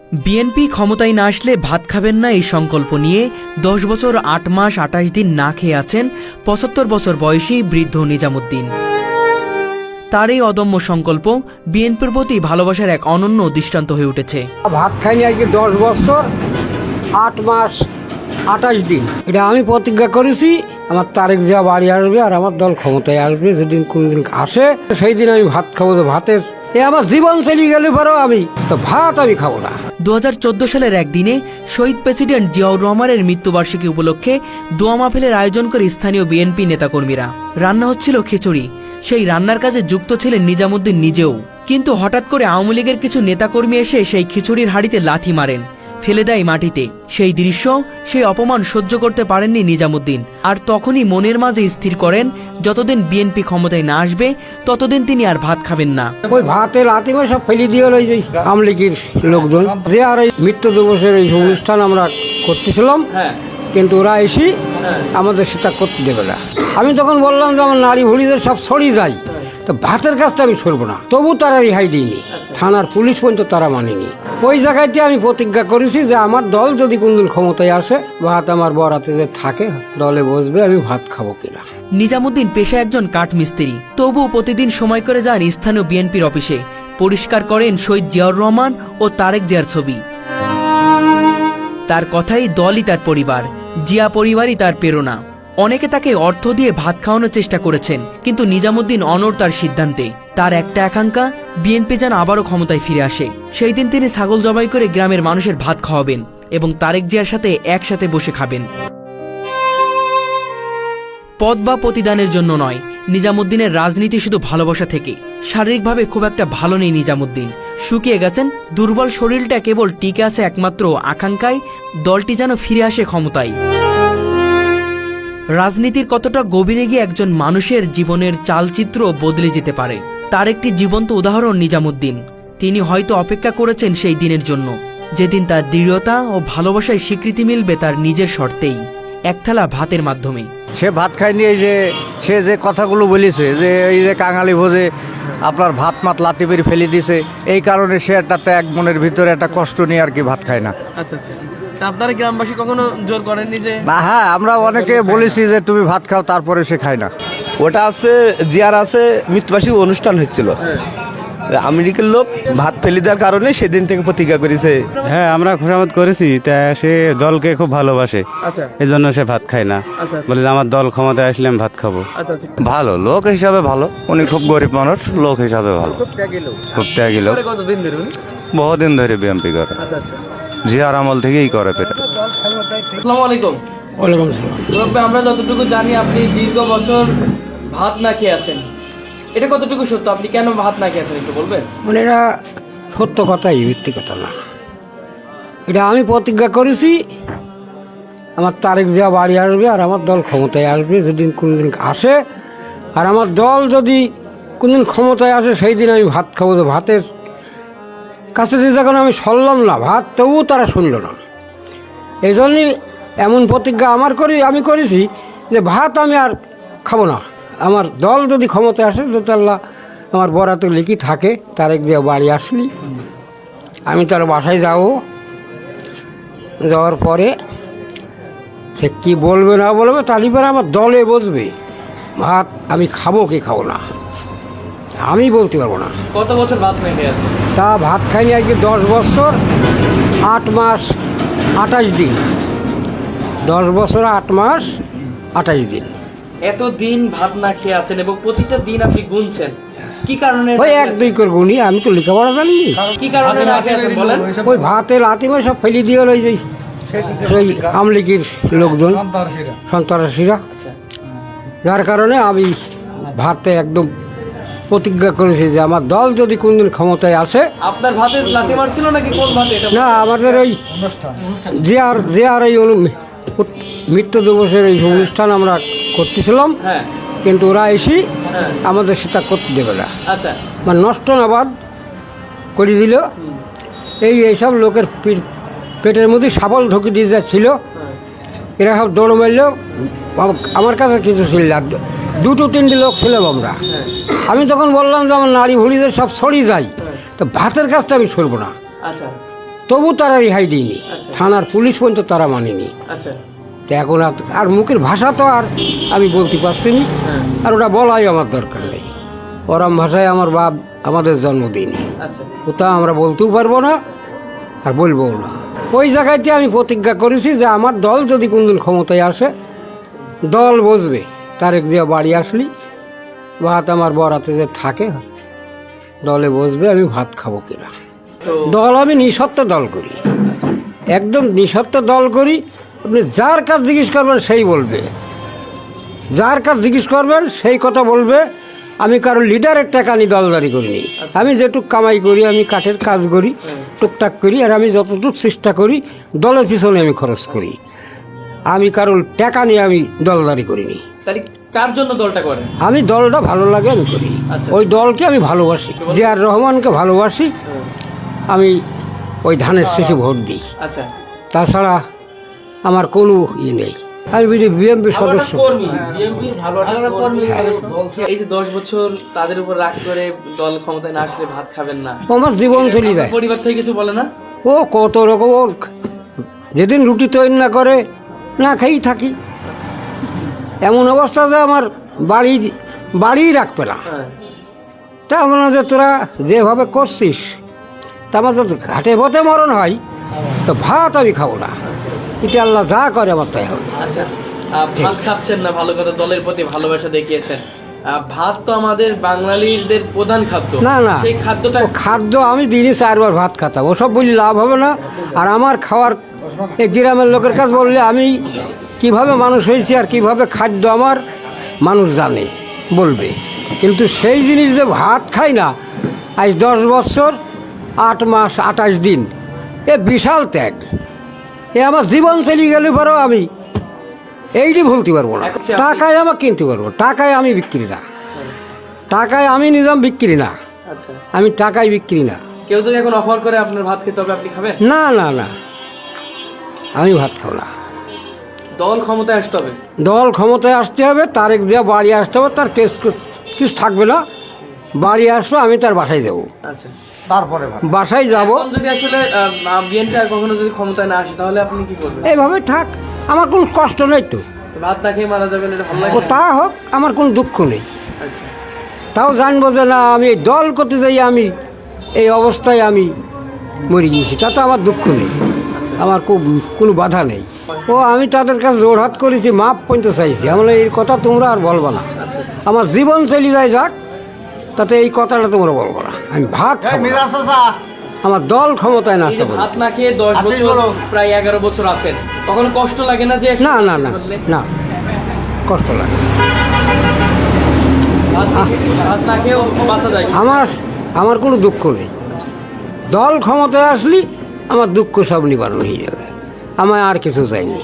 BNP ক্ষমতায় না আসলে ভাত খাবেন না এই সংকল্প নিয়ে ১০ বছর ৮ মাস ২৮ দিন না খেয়ে আছেন ৭৫ বছর বয়সী বৃদ্ধ নিজামুদ্দিন। তার এই অদম্য সংকল্প বিএনপির প্রতি ভালোবাসার এক অনন্য দৃষ্টান্ত হয়ে উঠেছে। ভাত খাইনি আজকে ১০ বছর ৮ মাস ২৮ দিন। এটা আমি প্রতিজ্ঞা করেছি আমার তারেক জিয়া বাড়ি আসবে আর আমার দল ক্ষমতায় আসবে, যেদিন কোনদিন আসে সেই দিন আমি ভাত খাবো। তো ভাতের আমার জীবন চলে গেলে পরেও আমি তো ভাত আমি খাবো না। ২০১৪ সালের একদিনে শহীদ প্রেসিডেন্ট জিয়াউর রহমানের মৃত্যুবার্ষিকী উপলক্ষে দোয়া মাহফিলের আয়োজন করে স্থানীয় বিএনপি নেতাকর্মীরা। রান্না হচ্ছিল খিচুড়ি। সেই রান্নার কাজে যুক্ত ছিলেন নিজামুদ্দিন নিজেও। কিন্তু হঠাৎ করে আওয়ামী লীগের কিছু নেতাকর্মী এসে সেই খিচুড়ির হাঁড়িতে লাথি মারেন, ফেলে দেয় মাটিতে। সেই দৃশ্য, সেই অপমান সহ্য করতে পারেননি নিজামুদ্দিন। আর তখনই মনের মাঝে স্থির করেন যতদিন বিএনপি ক্ষমতায় না আসবে ততদিন তিনি আর ভাত খাবেন না। ওই ভাতে লাথি মার সব ফেলে দিয়ে ওই যে আওয়ামী লীগের লোকজন যে আর এই মৃত্যু দিবসের এই অনুষ্ঠান আমরা করতেছিলাম, কিন্তু ওরা এসে আমাদের সেটা করতে দেবে না। আমি তখন বললাম যে আমার নারী ভুলিদের সব সরিয়ে যাই, তো ভাতের কাজটা আমি সরবো না। তবু তারা রেহাই দিইনি, থানার পুলিশ পর্যন্ত তারা মানেনি। ওই জায়গাতে আমি প্রতিজ্ঞা করেছি যে আমার দল যদি কোনদিন ক্ষমতায় আসে, ভাত আমার বরাতে যে থাকে দলে বসবে, আমি ভাত খাবো কিনা। নিজামুদ্দিন পেশায় একজন কাঠমিস্ত্রি, তবুও প্রতিদিন সময় করে যান স্থানীয় বিএনপির অফিসে। পরিষ্কার করেন শহীদ জিয়াউর রহমান ও তারেক জিয়ার ছবি। তার কথাই দলই তার পরিবার, জিয়া পরিবারই তার প্রেরণা। অনেকে তাকে অর্থ দিয়ে ভাত খাওয়ানোর চেষ্টা করেছেন, কিন্তু নিজামুদ্দিন অনড় তার সিদ্ধান্তে। তার একটা আকাঙ্ক্ষা, বিএনপি যেন আবারও ক্ষমতায় ফিরে আসে। সেই দিন তিনি ছাগল জবাই করে গ্রামের মানুষের ভাত খাওয়াবেন এবং তারেক জিয়ার সাথে একসাথে বসে খাবেন। পদ বা প্রতিদানের জন্য নয়, নিজামুদ্দিনের রাজনীতি শুধু ভালোবাসা থেকে। শারীরিকভাবে খুব একটা ভালো নেই নিজামুদ্দিন, শুকিয়ে গেছেন। দুর্বল শরীরটা কেবল টিকে আছে একমাত্র আকাঙ্ক্ষায়, দলটি যেন ফিরে আসে ক্ষমতায়। রাজনীতির কতটা গভীরে গিয়ে একজন মানুষের জীবনের চালচিত্র বদলে যেতে পারে, তার একটি জীবন্ত উদাহরণ নিজামুদ্দিন। তিনি হয়তো অপেক্ষা করেছেন সেই দিনের জন্য, যেদিন তার দৃঢ়তা ও ভালোবাসায় স্বীকৃতি মিলবে তার নিজের শর্তেই, এক থালা ভাতের মাধ্যমে। সে ভাত খায়নি, এই যে সে যে কথাগুলো বলেছে যে এই যে কাঙালি ভোজে আপনার ভাত মাত লাতি বেরি ফেলে দিছে, এই কারণে সে একটা ত্যাগ মনের ভিতরে একটা কষ্ট নিয়ে আর কি ভাত খায় না। আচ্ছা আচ্ছা, আপনারা গ্রামবাসী কখনো জোর করেননি যে? না, হ্যাঁ, আমরা অনেকে বলেছি যে তুমি ভাত খাও, তারপরে সে খায় না। ওটা আছে জিয়ার আছে মৃত্যুবার্ষিকী অনুষ্ঠান হচ্ছিল, আমেরিকার লোক ভাত ফেলে দেওয়ার কারণে সেদিন থেকে প্রতিজ্ঞা করেছে। হ্যাঁ, আমরা খোসামত করেছি। তা সে দলকে খুব ভালোবাসে, আচ্ছা এই জন্য সে ভাত খায় না। আচ্ছা বলে আমার দল ক্ষমতায় আসলে আমি ভাত খাবো। আচ্ছা আচ্ছা। ভালো লোক হিসাবে ভালো, উনি খুব গরিব মানুষ, লোক হিসাবে ভালো, খুব ত্যাগী লোক। কতদিন ধরে উনি? বহুদিন ধরে বিএমপি করে, আচ্ছা আচ্ছা। জিয়ার আমল থেকেই করে পেটে। আসসালামু আলাইকুম। ওয়ালাইকুম আসসালাম। তবে আমরা যতটুকু জানি আপনি দীর্ঘ বছর ভাত না খেয়ে আছেন, এটা কতটুকু সত্য? আপনি কেন ভাত না খেয়ে আছেন একটু বলবেন? মানে এটা সত্য কথাই, মিথ্যে কথা না। এটা আমি প্রতিজ্ঞা করেছি আমার তারেক জিয়া বাড়ি আসবে আর আমার দল ক্ষমতায় আসবে, যেদিন কোনদিন আসে। আর আমার দল যদি কোনদিন ক্ষমতায় আসে সেই দিন আমি ভাত খাবো। তো ভাতের কাছে যে যখন আমি সরলাম না ভাত, তবুও তারা শুনল না। এই জন্যই এমন প্রতিজ্ঞা আমি করেছি যে ভাত আমি আর খাবো না। আমার দল যদি ক্ষমতায় আসে, যদি আল্লাহ আমার বরাতে লিখি থাকে, তারেক জিয়া বাড়ি আসলি আমি তার বাসায় যাবো। যাওয়ার পরে সে কী বলবে না বলবে, তালিবারে আমার দলে বসবে। ভাত আমি খাবো কি খাবো না আমি বলতে পারবো না। কত বছর ভাত না খেয়ে আছেন? তা ভাত খাইনি আজকে 10 বছর 8 মাস 28 দিন। 10 বছর 8 মাস 28 দিন। এত দিন ভাত না খেয়ে আছেন এবং প্রতিটা দিন আপনি গুনছেন, কি কারণে? ওই 1-2 করে গুনি, আমি তো লেখাপড়া জানিনি। কি কারণে না খেয়ে আছেন বলেন? ওই ভাতে লাথি মার সব ফেলে দিয়ে ওই যে সেই আওয়ামী লীগের লোকজন, সন্ত্রাসীরা। যার কারণে আমি ভাতে একদম প্রতিজ্ঞা করেছি যে আমার দল যদি কোনদিন ক্ষমতায় আসে। আপনার ভাতে লাথি মারছিল নাকি কোন ভাতে এটা? না, আমাদের ওই জিয়ার এই মৃত্যু দিবসের এই অনুষ্ঠান আমরা করতেছিলাম, হ্যাঁ, কিন্তু ওরা এসে আমাদের সেটা করতে দেবে না। আচ্ছা। মানে নষ্ট না বাদ করে দিল। এইসব লোকের পেটের মধ্যে সাবল ঢুকে দিয়ে যাচ্ছিল, এরা সব দৌড় মারল। আমার কাছে কিছু ছিল না, 2-3 লোক ছিলাম আমরা। আমি তখন বললাম যে আমার নারী ভুলিদের সব সরিয়ে যাই, তো ভাতের কাজটা আমি সরবো না। আচ্ছা। তবু তারা রেহাই দিইনি, আচ্ছা। থানার পুলিশ পর্যন্ত তারা মানেনি। আচ্ছা তো এখন আর মুখের ভাষা তো আর আমি বলতে পারছি না, হ্যাঁ আর ওটা বলাই আমার দরকার নেই। ওরম ভাষায় আমার বাপ আমাদের জন্ম দিইনি, আচ্ছা ওটা আমরা বলতেও পারবো না আর বলবো না। ওই জায়গাতে আমি প্রতিজ্ঞা করেছি যে আমার দল যদি কোনদিন ক্ষমতায় আসে, দল বসবে। তারেক জিয়া বাড়ি আসলি ভাত আমার বরাতে যে থাকে দলে বসবে, আমি ভাত খাবো কিনা। তো দল আমি নিঃস্বার্থ দল করি, একদম নিঃস্বার্থ দল করি। আপনি যার কাজ জিজ্ঞেস করবেন সেই বলবে, যার কাজ জিজ্ঞেস করবেন সেই কথা বলবে। আমি কারো লিডারের টাকা নিয়ে দলদারি করিনি। আমি যেটুক কামাই করি, আমি কাঠের কাজ করি, টুকটাক করি, আর আমি যতটুক চেষ্টা করি দলের পিছনে আমি খরচ করি। আমি কারোর টাকা নিয়ে আমি দলদারি করিনি। তাহলে কার জন্য দলটা করেন? আমি দলটা ভালো লাগে আমি করি, আচ্ছা। ওই দলকে আমি ভালোবাসি, জিয়ার রহমানকে ভালোবাসি। আমি ওই ধানের শেষে ভোট দিই, আচ্ছা তাছাড়া আমার কোনো ই নেই। আমি বিএনপি সদস্য। এই যে 10 বছর তাদের উপর রাগ করে দল ক্ষমতায় না আসলে ভাত খাবেন না, আমার জীবন চলে যায়। পরিবার থেকে কিছু বলে না? ও কত রকম, যেদিন রুটি তৈরি না করে না খেয়েই থাকি। এমন অবস্থা যে আমার বাড়ি রাখবে না। হ্যাঁ তা মনে হয় যে তোরা যেভাবে করছিস, তা আমার যদি ঘাটে পথে মরণ হয় তো ভাত আমি খাবো না। এটা আল্লাহ যা করে আমার তাই হবে। আচ্ছা ভাত খাচ্ছেন না, ভালো কথা, দলের প্রতি ভালোবাসা দেখিয়েছেন। ভাত তো আমাদের বাঙালিদের প্রধান খাদ্য। না না, সেই খাদ্যটা ও খাদ্য আমি দিনে 4 বার ভাত খাতাম, ওসব বলি লাভ হবে না। আর আমার খাওয়ার এই গ্রামের লোকের কাছে বললে আমি কিভাবে মানুষ হয়েছি আর কিভাবে খাদ্য আমার মানুষ জানে, বলবে। কিন্তু সেই জিনিস যে ভাত খাই না, আজ 10 বছর 8 মাস 28 দিন, এ বিশাল ত্যাগ। এ আমার জীবন চলে গেলে পরেও আমি এইটি ভুলতে পারবো না। আচ্ছা, টাকায় আমার কিনতে পারবো, টাকায় আমি বিক্রি না, টাকায় আমি নিজাম বিক্রি না, আচ্ছা আমি টাকায় বিক্রি না। কেউ যদি এখন অফার করে আপনার ভাত খেতে হবে, আপনি খাবেন? না না না, আমি ভাত খাবো না। দল ক্ষমতায় আসতে হবে। দল ক্ষমতায় আসতে হবে, তারেক জিয়া বাড়ি আসতে হবে, তার কেস কিছু থাকবে না। বাড়ি আসবো, আমি তার বাসায় যাব, আচ্ছা তারপরে বাসায় যাব। এখন যদি আসলে বিএনপি আর কখনো যদি ক্ষমতায় না আসে তাহলে আপনি কি করবেন? এইভাবে থাক, আমার কোনো কষ্ট নেই তো। ভাত না খেয়ে মারা যাবেন, এটা ভালো লাগে ও না? তা হোক, আমার কোনো দুঃখ নেই। আচ্ছা তাও জানবো যে না, আমি এই দল করতে যাই আমি এই অবস্থায় আমি মরে গিয়েছি, তাতে আমার দুঃখ নেই, আমার কোনো বাধা নেই। ও আমি তাদের কাছে জোড়হাত করেছি, মাপ পর্যন্ত চাইছি। আমরা এই কথা তোমরা আর বলবো না, আমার জীবন চলে যায় যাক, তাতে এই কথাটা তোমরা বলবো না। আমি ভাত খাবো না। আমার দল ক্ষমতায় না এই যে আসা ভাত না খেয়ে 10 আশিস বছর বলো। প্রায় 11 বছর আছেন, কখনো কষ্ট লাগে না যে না না না না, কষ্ট লাগে। ভাত না খেয়েও বাঁচা যায়? আমার কোনো দুঃখ নেই। দল ক্ষমতায় আসলি আমার দুঃখ সব নিবারণ হয়ে যাবে, আমার আর কিছু চাইনি।